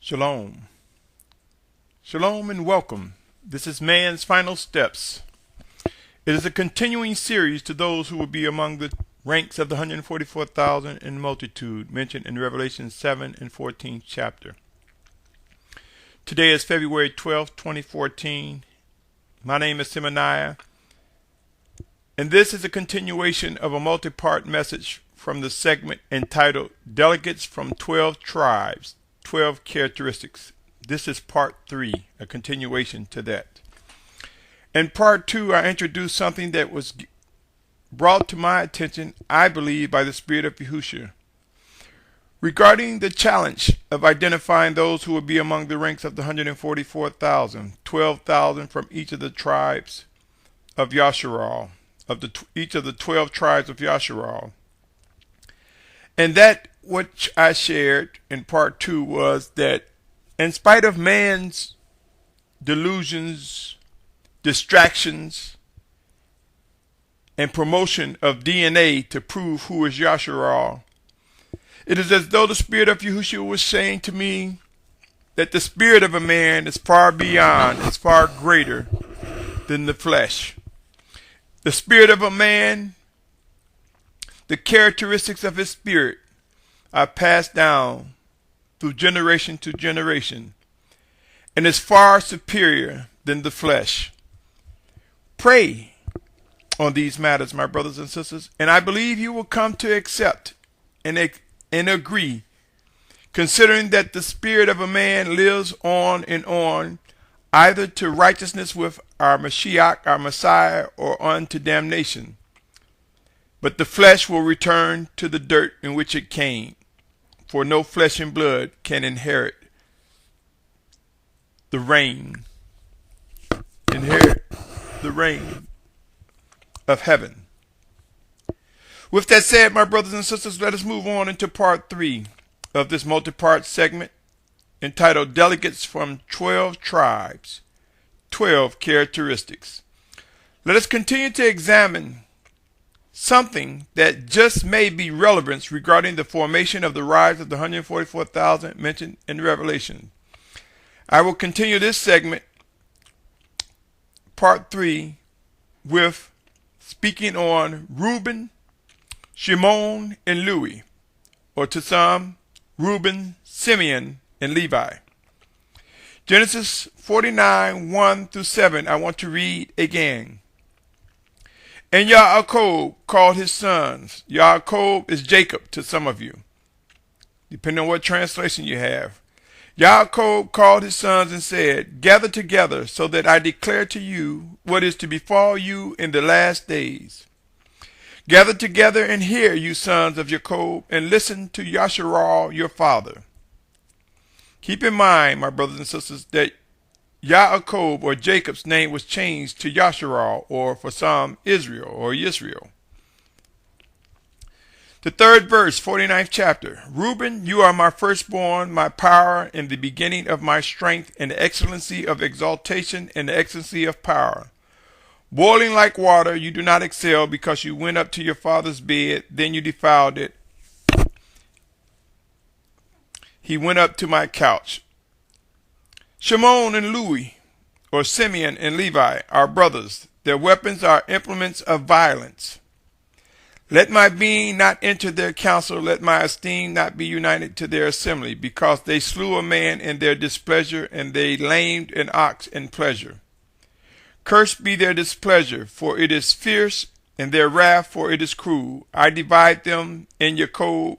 Shalom. Shalom and welcome. This is Man's Final Steps. It is a continuing series to those who will be among the ranks of the 144,000 in multitude mentioned in Revelation 7 and 14th chapter. Today is February 12th, 2014. My name is Symmanayah, and this is a continuation of a multi-part message from the segment entitled Delegates from 12 Tribes, 12 Characteristics. This is part 3, a continuation to that. In part 2, I introduced something that was brought to my attention, I believe, by the Spirit of Yahushua, regarding the challenge of identifying those who will be among the ranks of the 144,000, 12,000 from each of the tribes of Yashar'al, each of the 12 tribes of Yashar'al. And that which I shared in part 2 was that in spite of man's delusions, distractions, and promotion of DNA to prove who is Yashar'al, it is as though the Spirit of Yahushua was saying to me that the spirit of a man is far beyond, is far greater than the flesh. The spirit of a man, the characteristics of his spirit are passed down through generation to generation and is far superior than the flesh. Pray on these matters, my brothers and sisters, and I believe you will come to accept and agree, considering that the spirit of a man lives on and on, either to righteousness with our Mashiach, our Messiah, or unto damnation. But the flesh will return to the dirt in which it came, for no flesh and blood can inherit the reign of heaven. With that said, my brothers and sisters, let us move on into part 3 of this multi-part segment entitled Delegates from 12 Tribes, 12 Characteristics. Let us continue to examine something that just may be relevant regarding the formation of the rise of the 144,000 mentioned in Revelation. I will continue this segment, part 3, with speaking on Reuben, Shimon, and Lewi, or to some, Reuben, Simeon, and Levi. Genesis 49, 1 through 7, I want to read again. And Yaakov called his sons. Yaakov is Jacob to some of you, depending on what translation you have. Yaakov called his sons and said, Gather together so that I declare to you what is to befall you in the last days. Gather together and hear, you sons of Jacob, and listen to Yashar'al your father. Keep in mind, my brothers and sisters, that Yaakov or Jacob's name was changed to Yashar'al, or for some, Israel or Yisrael. The third verse, 49th chapter. Reuben, you are my firstborn, my power, and the beginning of my strength, and the excellency of exaltation, and the excellency of power. Boiling like water, you do not excel, because you went up to your father's bed, then you defiled it. He went up to my couch. Shimon and Lewi, or Simeon and Levi, are brothers. Their weapons are implements of violence. Let my being not enter their council, let my esteem not be united to their assembly, because they slew a man in their displeasure, and they lamed an ox in pleasure. Cursed be their displeasure, for it is fierce, and their wrath, for it is cruel. I divide them in Jacob,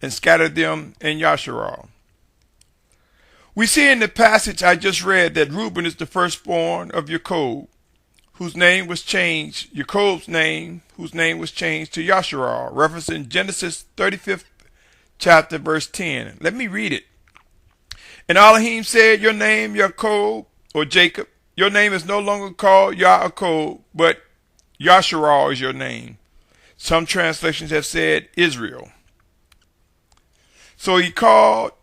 and scatter them in Yashar'al. We see in the passage I just read that Reuben is the firstborn of Jacob, whose name was changed, Jacob's name, whose name was changed to Yashar'al, referencing Genesis 35th chapter, verse 10. Let me read it. And Elohim said, Your name, Jacob, or Jacob, your name is no longer called Yaakov, but Yashar'al is your name. Some translations have said Israel. So he called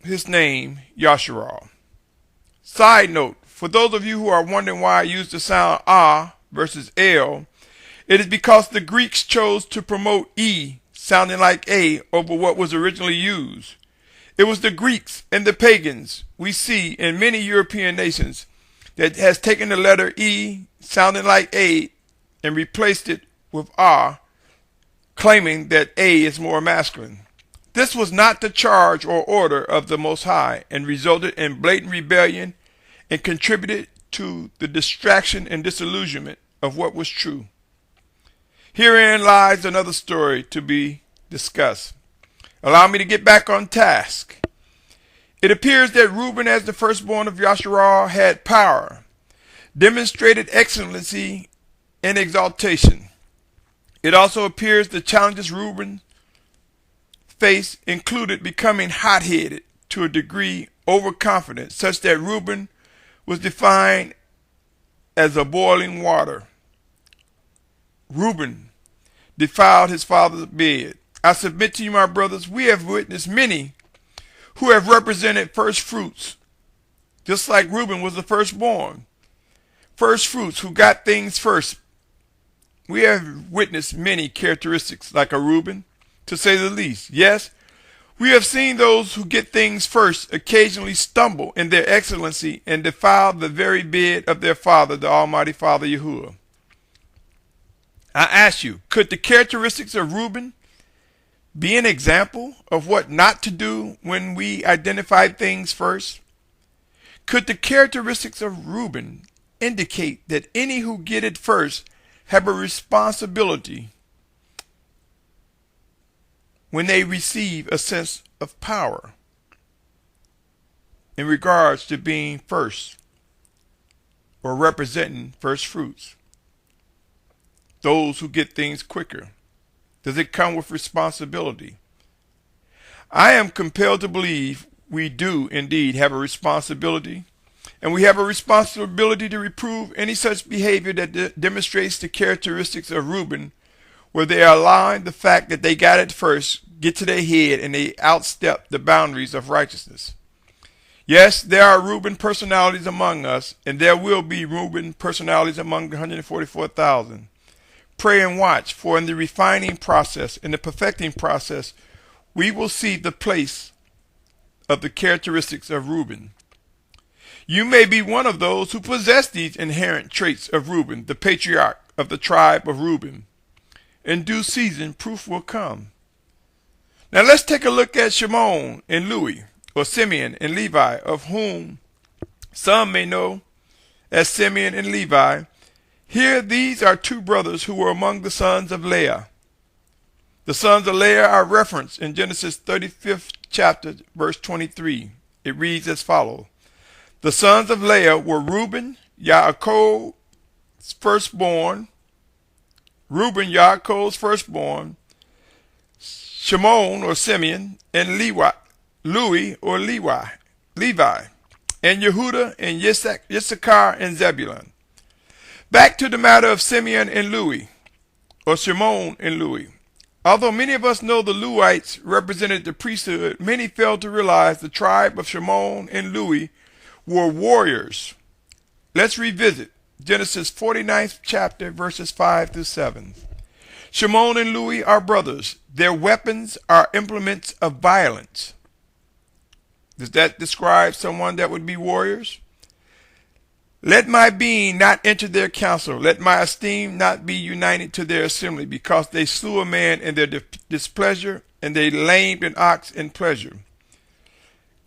his name Yashar'al. Side note, for those of you who are wondering why I use the sound ah versus l, it is because the Greeks chose to promote e sounding like a over what was originally used. It was the Greeks and the pagans we see in many European nations that has taken the letter E, sounding like A, and replaced it with R, claiming that A is more masculine. This was not the charge or order of the Most High, and resulted in blatant rebellion and contributed to the distraction and disillusionment of what was true. Herein lies another story to be discussed. Allow me to get back on task. It appears that Reuben, as the firstborn of Yashar'al, had power, demonstrated excellency and exaltation. It also appears the challenges Reuben faced included becoming hot-headed to a degree, overconfident, such that Reuben was defined as a boiling water. Reuben defiled his father's bed. I submit to you, my brothers, we have witnessed many who have represented first fruits, just like Reuben was the firstborn. First fruits who got things first. We have witnessed many characteristics like a Reuben, to say the least. Yes, we have seen those who get things first occasionally stumble in their excellency and defile the very bed of their father, the Almighty Father Yahuwah. I ask you, could the characteristics of Reuben be an example of what not to do when we identify things first? Could the characteristics of Reuben indicate that any who get it first have a responsibility when they receive a sense of power in regards to being first or representing first fruits? Those who get things quicker. Does it come with responsibility? I am compelled to believe we do indeed have a responsibility, and we have a responsibility to reprove any such behavior that demonstrates the characteristics of Reuben, where they are allowing the fact that they got it first get to their head and they outstep the boundaries of righteousness. Yes, there are Reuben personalities among us, and there will be Reuben personalities among the 144,000. Pray and watch, for in the refining process, in the perfecting process, we will see the place of the characteristics of Reuben. You may be one of those who possess these inherent traits of Reuben, the patriarch of the tribe of Reuben. In due season, proof will come. Now let's take a look at Shimon and Louis, or Simeon and Levi, of whom some may know as Simeon and Levi. Here, these are two brothers who were among the sons of Leah. The sons of Leah are referenced in Genesis 35th chapter, verse 23. It reads as follows. The sons of Leah were Reuben, Yaakov's firstborn, Shimon or Simeon, and Louis or Levi, and Yehuda and Issachar and Zebulun. Back to the matter of Simeon and Louis, or Shimon and Louis. Although many of us know the Lewites represented the priesthood, many fail to realize the tribe of Shimon and Louis were warriors. Let's revisit Genesis 49th chapter, verses 5 through 7. Shimon and Louis are brothers. Their weapons are implements of violence. Does that describe someone that would be warriors? Let my being not enter their council. Let my esteem not be united to their assembly, because they slew a man in their displeasure, and they lamed an ox in pleasure.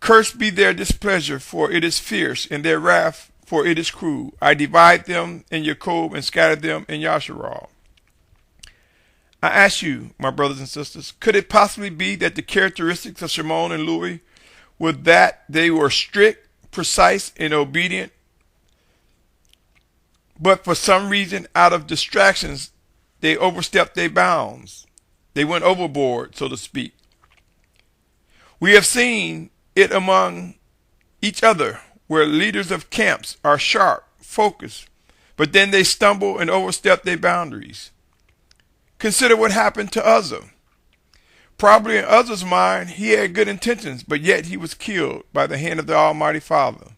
Cursed be their displeasure, for it is fierce, and their wrath, for it is cruel. I divide them in Jacob and scatter them in Yashar'al. I ask you, my brothers and sisters, could it possibly be that the characteristics of Shimon and Louis were that they were strict, precise, and obedient, but for some reason, out of distractions, they overstepped their bounds. They went overboard, so to speak. We have seen it among each other, where leaders of camps are sharp, focused, but then they stumble and overstep their boundaries. Consider what happened to Uzzah. Probably in Uzzah's mind, he had good intentions, but yet he was killed by the hand of the Almighty Father.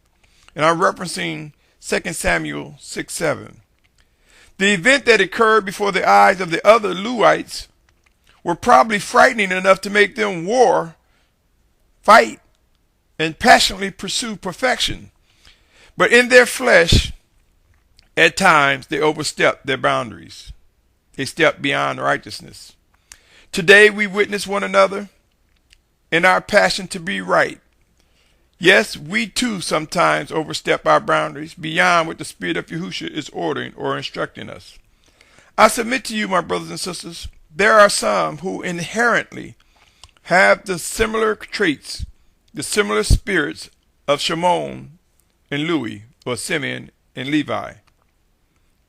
And I'm referencing 2 Samuel 6:7. The event that occurred before the eyes of the other Lewites were probably frightening enough to make them fight and passionately pursue perfection, but in their flesh, at times, they overstep their boundaries. They step beyond righteousness. Today, we witness one another in our passion to be right. Yes, we too sometimes overstep our boundaries beyond what the Spirit of Yahushua is ordering or instructing us. I submit to you, my brothers and sisters, there are some who inherently have the similar traits, the similar spirits of Shimon and Louis, or Simeon and Levi.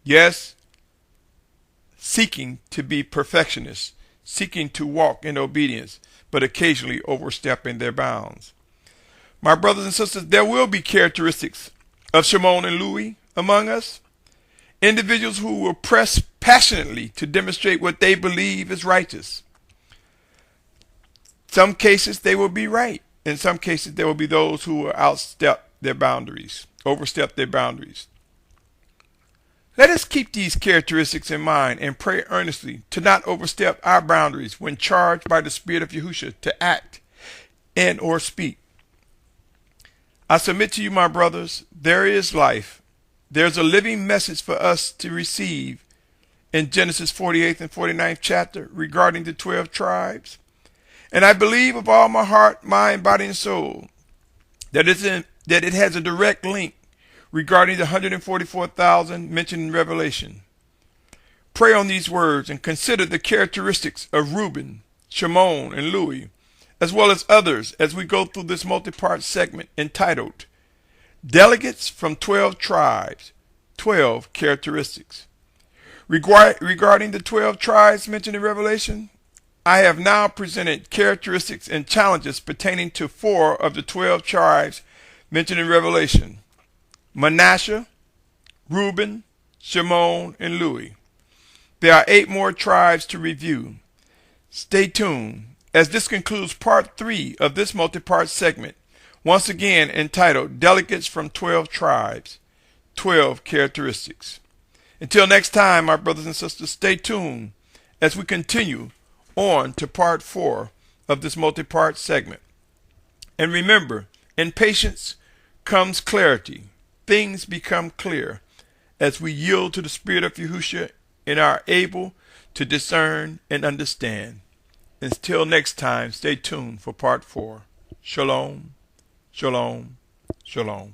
Yes, seeking to be perfectionists, seeking to walk in obedience, but occasionally overstepping their bounds. My brothers and sisters, there will be characteristics of Shimon and Louis among us. Individuals who will press passionately to demonstrate what they believe is righteous. Some cases they will be right. In some cases there will be those who will outstep their boundaries, overstep their boundaries. Let us keep these characteristics in mind and pray earnestly to not overstep our boundaries when charged by the Spirit of Yahushua to act and or speak. I submit to you, my brothers, there is life. There's a living message for us to receive in Genesis 48th and 49th chapter regarding the 12 tribes. And I believe with all my heart, mind, body, and soul that it has a direct link regarding the 144,000 mentioned in Revelation. Pray on these words and consider the characteristics of Reuben, Shimon, and Louis, as well as others as we go through this multi-part segment entitled Delegates from 12 Tribes, 12 Characteristics. Regarding the 12 tribes mentioned in Revelation, I have now presented characteristics and challenges pertaining to 4 of the 12 tribes mentioned in Revelation: Manasseh, Reuben, Shimon, and Louis. There are 8 more tribes to review. Stay tuned, as this concludes part 3 of this multi-part segment, once again entitled Delegates from 12 Tribes, 12 Characteristics. Until next time, my brothers and sisters, stay tuned as we continue on to part 4 of this multi-part segment. And remember, in patience comes clarity. Things become clear as we yield to the Spirit of Yahushua and are able to discern and understand. Until next time, stay tuned for part 4. Shalom, shalom, shalom.